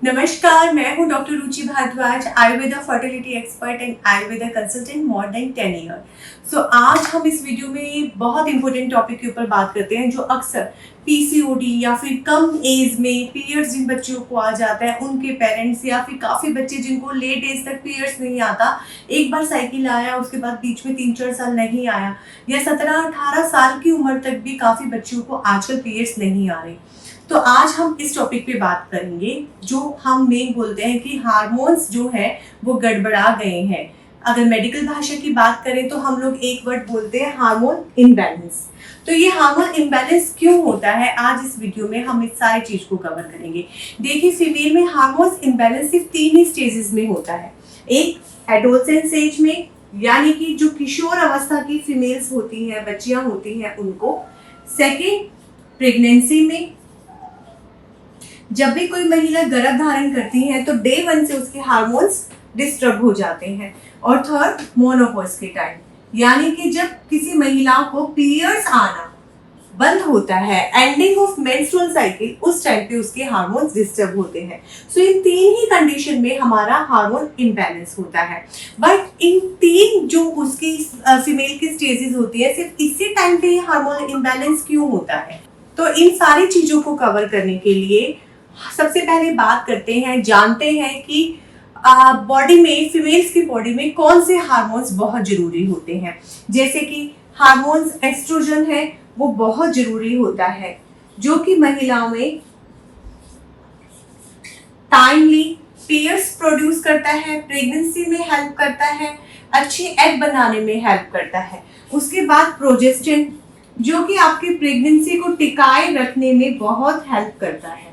नमस्कार, मैं हूं doctor Ruchi Bhardwaj, Ayurveda fertility expert and Ayurveda consultant more than 10 year. So आज हम इस वीडियो में बहुत इंपॉर्टेंट टॉपिक के ऊपर बात करते हैं जो अक्सर पीसीओडी या फिर कम एज में पीरियड्स जिन बच्चों को आ जाता है, उनके पेरेंट्स या फिर काफ़ी बच्चे जिनको लेट एज तक पीरियड्स नहीं आता, एक बार साइकिल आया उसके बाद बीच में 3-4 साल नहीं आया, या 17-18 साल की उम्र तक भी काफ़ी बच्चों को आजकल पीरियड्स नहीं आ रहे। तो आज हम इस टॉपिक पे बात करेंगे जो हम मेन बोलते हैं कि हार्मोन्स जो है वो गड़बड़ा गए हैं। अगर मेडिकल भाषा की बात करें तो हम लोग एक वर्ड बोलते हैं हार्मोन इम्बैलेंस। तो ये हार्मोन इम्बैलेंस क्यों होता है, आज इस वीडियो में हम इस सारी चीज को कवर करेंगे। देखिए, फीमेल में हार्मोन्स इम्बैलेंस सिर्फ 3 ही स्टेजेस में होता है। एक एडोलसेंस एज में, यानी कि जो किशोर अवस्था की फीमेल्स होती हैं, बच्चियां होती हैं उनको। सेकेंड, प्रेगनेंसी में, जब भी कोई महिला गर्भ धारण करती है तो डे 1 से उसके हार्मोन्स डिस्टर्ब हो जाते हैं। और थर्ड, मोनोपॉज के टाइम, यानी कि जब किसी महिला को पीरियड्स आना बंद होता है, एंडिंग ऑफ मेंस्ट्रुअल साइकिल, उस टाइम पे उसके हार्मोन्स डिस्टर्ब होते हैं। सो इन 3 ही कंडीशन में हमारा हार्मोन इम्बैलेंस होता है। बट इन 3 जो उसकी फीमेल की स्टेजेस होती है, सिर्फ इसी टाइम पे ये हार्मोन इम्बैलेंस क्यों होता है? तो इन सारी चीजों को कवर करने के लिए सबसे पहले बात करते हैं, जानते हैं कि बॉडी में, फीमेल्स की बॉडी में कौन से हार्मोन्स बहुत जरूरी होते हैं। जैसे कि हार्मोन्स एस्ट्रोजन है, वो बहुत जरूरी होता है, जो कि महिलाओं में टाइमली पीरियड्स प्रोड्यूस करता है, प्रेगनेंसी में हेल्प करता है, अच्छे एग बनाने में हेल्प करता है। उसके बाद प्रोजेस्टेरोन, जो कि आपकी प्रेगनेंसी को टिकाए रखने में बहुत हेल्प करता है।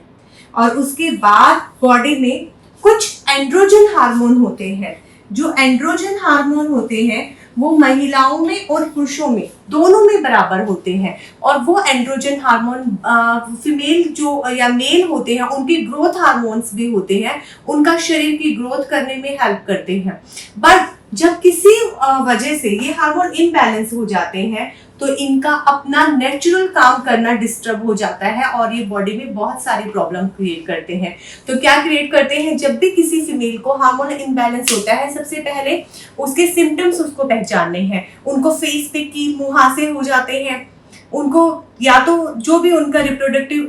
और उसके बाद बॉडी में कुछ एंड्रोजन हार्मोन होते हैं। जो एंड्रोजन हार्मोन होते हैं वो महिलाओं में और पुरुषों में दोनों में बराबर होते हैं। और वो एंड्रोजन हार्मोन फीमेल जो या मेल होते हैं, उनके ग्रोथ हार्मोन्स भी होते हैं, उनका शरीर की ग्रोथ करने में हेल्प करते हैं। बट जब किसी वजह से ये हार्मोन इम्बैलेंस हो जाते हैं तो इनका अपना नेचुरल काम करना डिस्टर्ब हो जाता है और ये बॉडी में बहुत सारी प्रॉब्लम क्रिएट करते हैं। तो क्या क्रिएट करते हैं? जब भी किसी फीमेल को हार्मोन इम्बैलेंस होता है, सबसे पहले उसके सिम्टम्स उसको पहचानने हैं। उनको फेस पे कील मुहासे हो जाते हैं, उनको या तो जो भी उनका रिप्रोडक्टिव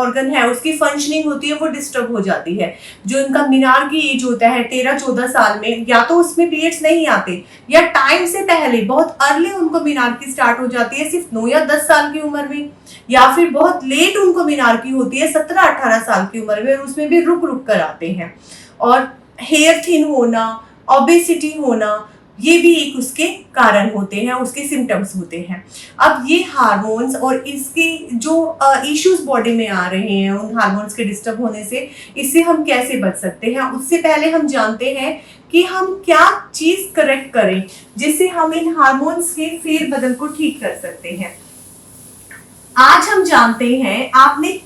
ऑर्गन है उसकी फंक्शनिंग होती है वो डिस्टर्ब हो जाती है। जो उनका मीनार की एज होता है 13-14 साल में, या तो उसमें पीरियड्स नहीं आते, या टाइम से पहले बहुत अर्ली उनको मीनार की स्टार्ट हो जाती है सिर्फ 9 या 10 साल की उम्र में, या फिर बहुत लेट उनको मीनार की होती है 17-18 साल की उम्र में, और उसमें भी रुक रुक कर आते हैं। और हेयर थिन होना, ओबेसिटी होना, ये भी एक उसके कारण होते हैं, उसके सिम्टम्स होते हैं। अब ये हार्मोन्स और इसके जो इश्यूज बॉडी में आ रहे हैं, उन हार्मोन्स के डिस्टर्ब होने से, इससे हम कैसे बच सकते हैं, उससे पहले हम जानते हैं कि हम क्या चीज करेक्ट करें जिससे हम इन हार्मोन्स के फेरबदल को ठीक कर सकते हैं। आज हम जानते हैं, आपने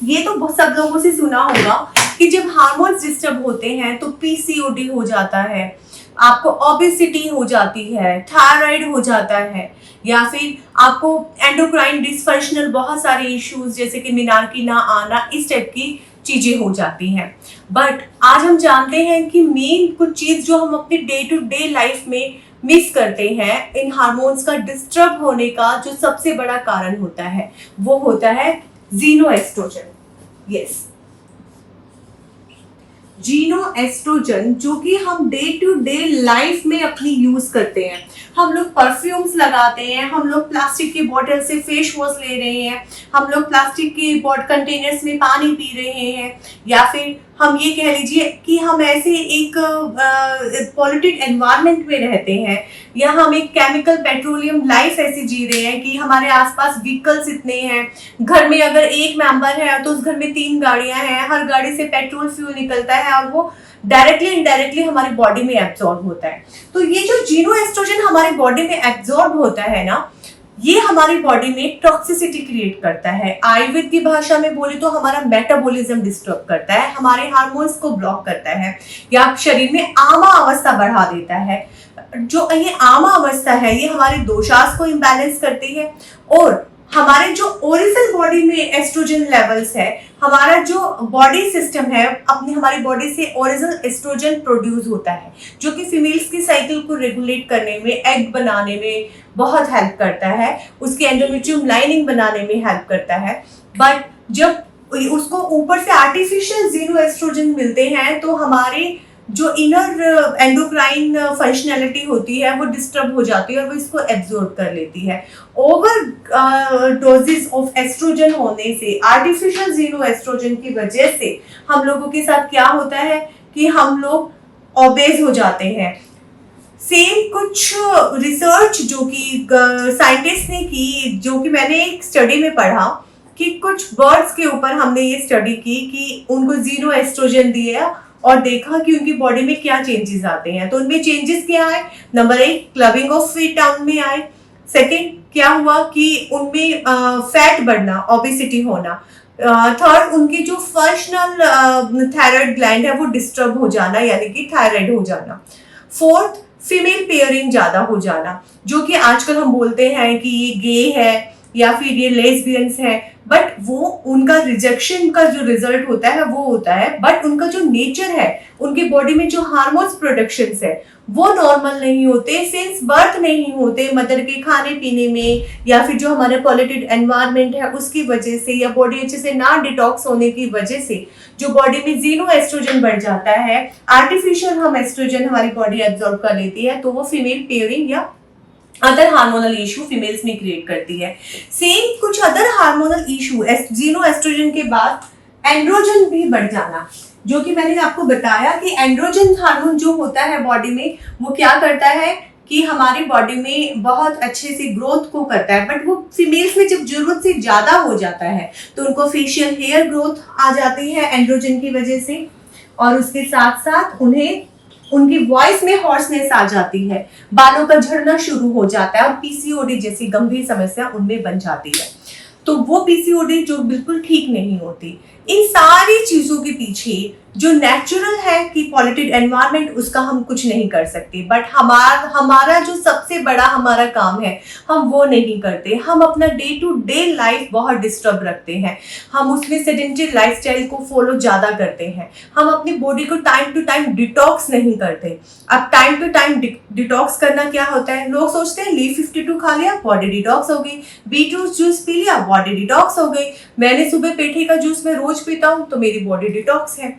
ये तो सब लोगों से सुना होगा कि जब हार्मोन्स डिस्टर्ब होते हैं तो पीसीओडी हो जाता है, आपको ओबेसिटी हो जाती है, थायराइड हो जाता है, या फिर आपको एंडोक्राइन डिसफंक्शनल बहुत सारे इश्यूज जैसे कि मीनार्की ना आना, इस टाइप की चीजें हो जाती हैं। बट आज हम जानते हैं कि मेन कुछ चीज जो हम अपने डे टू डे लाइफ में मिस करते हैं, इन हार्मोन्स का डिस्टर्ब होने का जो सबसे बड़ा कारण होता है वो होता है जीनोएस्ट्रोजन। यस, जीनोएस्ट्रोजन, जो कि हम डे टू डे लाइफ में अपनी यूज करते हैं। हम लोग परफ्यूम्स लगाते हैं, हम लोग प्लास्टिक की बोतल से फेस वॉश ले रहे हैं, हम लोग प्लास्टिक की कंटेनर्स में पानी पी रहे हैं, या फिर हम ये कह लीजिए कि हम ऐसे एक पॉल्यूटेड एनवायरनमेंट में रहते हैं, या हम एक केमिकल पेट्रोलियम लाइफ ऐसी जी रहे हैं कि हमारे आसपास व्हीकल्स इतने हैं। घर में अगर एक मेंबर है तो उस घर में 3 गाड़ियां हैं, हर गाड़ी से पेट्रोल फ्यूल निकलता है और वो डायरेक्टली इनडायरेक्टली हमारी बॉडी में एब्जॉर्ब होता है। तो ये जो जीनोएस्ट्रोजन हमारी बॉडी में एब्जॉर्ब होता है ना, ये हमारी बॉडी में टॉक्सिसिटी क्रिएट करता है। आयुर्वेद की भाषा में बोले तो हमारा मेटाबॉलिज्म डिस्टर्ब करता है, हमारे हार्मोन्स को ब्लॉक करता है, या शरीर में आमा अवस्था बढ़ा देता है। जो ये आमा अवस्था है ये हमारे दोषास को इम्बैलेंस करती है, और हमारे जो ओरिजिनल बॉडी में एस्ट्रोजन लेवल्स है, हमारा जो बॉडी सिस्टम है, अपनी हमारी बॉडी से ओरिजिनल एस्ट्रोजन प्रोड्यूस होता है, जो कि फीमेल्स की साइकिल को रेगुलेट करने में, एग बनाने में बहुत हेल्प करता है, उसके एंडोमेट्रियम लाइनिंग बनाने में हेल्प करता है। बट जब उसको ऊपर से आर्टिफिशियल जीरो एस्ट्रोजन मिलते हैं तो हमारी जो इनर एंडोक्राइन फंक्शनैलिटी होती है वो डिस्टर्ब हो जाती है और वो इसको एब्जॉर्ब कर लेती है। ओवर डोजेस ऑफ एस्ट्रोजन होने से, आर्टिफिशियल जीरो एस्ट्रोजन की वजह से हम लोगों के साथ क्या होता है कि हम लोग ओबेज हो जाते हैं। सेम कुछ रिसर्च जो कि साइंटिस्ट ने की, जो कि मैंने एक स्टडी में पढ़ा कि कुछ बर्ड्स के ऊपर हमने ये स्टडी की कि उनको जीरो एस्ट्रोजन दिया और देखा कि उनकी बॉडी में क्या चेंजेस आते हैं। तो उनमें चेंजेस क्या आए? Number 1, clubbing of feet down में आए। सेकंड क्या हुआ कि उनमें फैट बढ़ना, ओबेसिटी होना। थर्ड, उनकी जो फंक्शनल थायराइड ग्लैंड है वो डिस्टर्ब हो जाना, यानी कि थायराइड हो जाना। फोर्थ, फीमेल पेयरिंग ज्यादा हो जाना, जो कि आजकल हम बोलते हैं कि ये गे है या फिर ये लेस्बियंस है, बट वो उनका रिजेक्शन का जो रिजल्ट होता है वो होता है। बट उनका जो नेचर है, उनकी बॉडी में जो हार्मोन्स प्रोडक्शंस है वो नॉर्मल नहीं होते, सिंस बर्थ नहीं होते, मदर के खाने पीने में या फिर जो हमारे पॉल्यूटेड एनवायरनमेंट है उसकी वजह से, या बॉडी अच्छे से ना डिटॉक्स होने की वजह से जो बॉडी में जीरो एस्ट्रोजन बढ़ जाता है, आर्टिफिशियल हम एस्ट्रोजन हमारी बॉडी एब्जॉर्ब कर लेती है, तो वो फीमेल पेयरिंग या अदर हार्मोनल इशू फीमेल्स में क्रिएट करती है। सेम कुछ other hormonal issue, zero estrogen के बाद एंड्रोजन भी बढ़ जाना, जो कि मैंने आपको बताया कि एंड्रोजन हार्मोन जो होता है बॉडी में वो क्या करता है कि हमारी बॉडी में बहुत अच्छे से ग्रोथ को करता है। बट वो फीमेल्स में जब जरूरत से ज्यादा हो जाता है तो उनको फेशियल हेयर ग्रोथ आ जाती है एंड्रोजन की वजह से, और उसके साथ साथ उन्हें उनकी वॉइस में हॉर्सनेस आ जाती है, बालों का झड़ना शुरू हो जाता है और पीसीओडी जैसी गंभीर समस्या उनमें बन जाती है। तो वो पीसीओडी जो बिल्कुल ठीक नहीं होती। इन सारी चीजों के पीछे जो नेचुरल है कि पॉल्यूटेड एनवायरनमेंट, उसका हम कुछ नहीं कर सकते, बट हमारा जो सबसे बड़ा हमारा काम है हम वो नहीं करते। हम अपना डे टू डे लाइफ बहुत डिस्टर्ब रखते हैं, हम उसमें सेडेंटरी लाइफस्टाइल को फॉलो ज्यादा करते हैं, हम अपनी बॉडी को टाइम टू टाइम डिटॉक्स नहीं करते। अब टाइम टू टाइम डिटॉक्स करना क्या होता है? लोग सोचते हैं लीफ 52 खा लिया बॉडी डिटॉक्स हो गई, बीटरूट जूस पी लिया बॉडी डिटॉक्स हो गई, मैंने सुबह पेठे का जूस मैं रोज पीता हूं तो मेरी बॉडी डिटॉक्स है।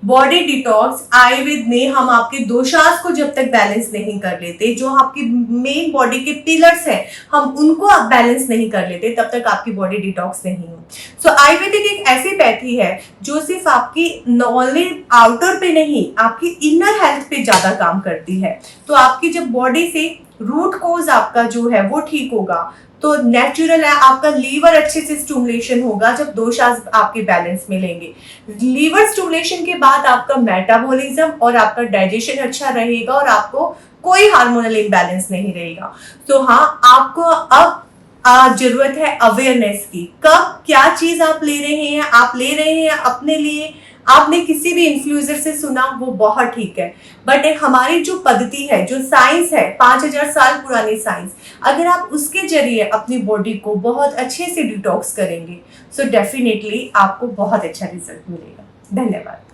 बॉडी डिटॉक्स आयुर्वेद में हम आपके दोषास को जब तक बैलेंस नहीं कर लेते, जो आपकी मेन बॉडी के पिलर्स हैं हम उनको आप बैलेंस नहीं कर लेते, तब तक आपकी बॉडी डिटॉक्स नहीं हो। सो आयुर्वेदिक एक ऐसी पैथी है जो सिर्फ आपकी ओनली आउटर पे नहीं, आपकी इनर हेल्थ पे ज्यादा काम करती है। तो आपकी जब बॉडी से रूट कोज आपका जो है वो ठीक होगा तो नेचुरल है, आपका लीवर अच्छे से स्टिमुलेशन होगा जब दोषास आपके बैलेंस में लेंगे। लीवर स्टिमुलेशन के बाद आपका मेटाबॉलिज्म और आपका डाइजेशन अच्छा रहेगा और आपको कोई हार्मोनल इम्बैलेंस नहीं रहेगा। तो हाँ, आपको अब जरूरत है अवेयरनेस की। कब क्या चीज आप ले रहे हैं, आप ले रहे हैं अपने लिए, आपने किसी भी इन्फ्लुएंसर से सुना वो बहुत ठीक है, बट हमारी जो पद्धति है, जो साइंस है, 5000 साल पुरानी साइंस, अगर आप उसके जरिए अपनी बॉडी को बहुत अच्छे से डिटॉक्स करेंगे सो डेफिनेटली आपको बहुत अच्छा रिजल्ट मिलेगा। धन्यवाद।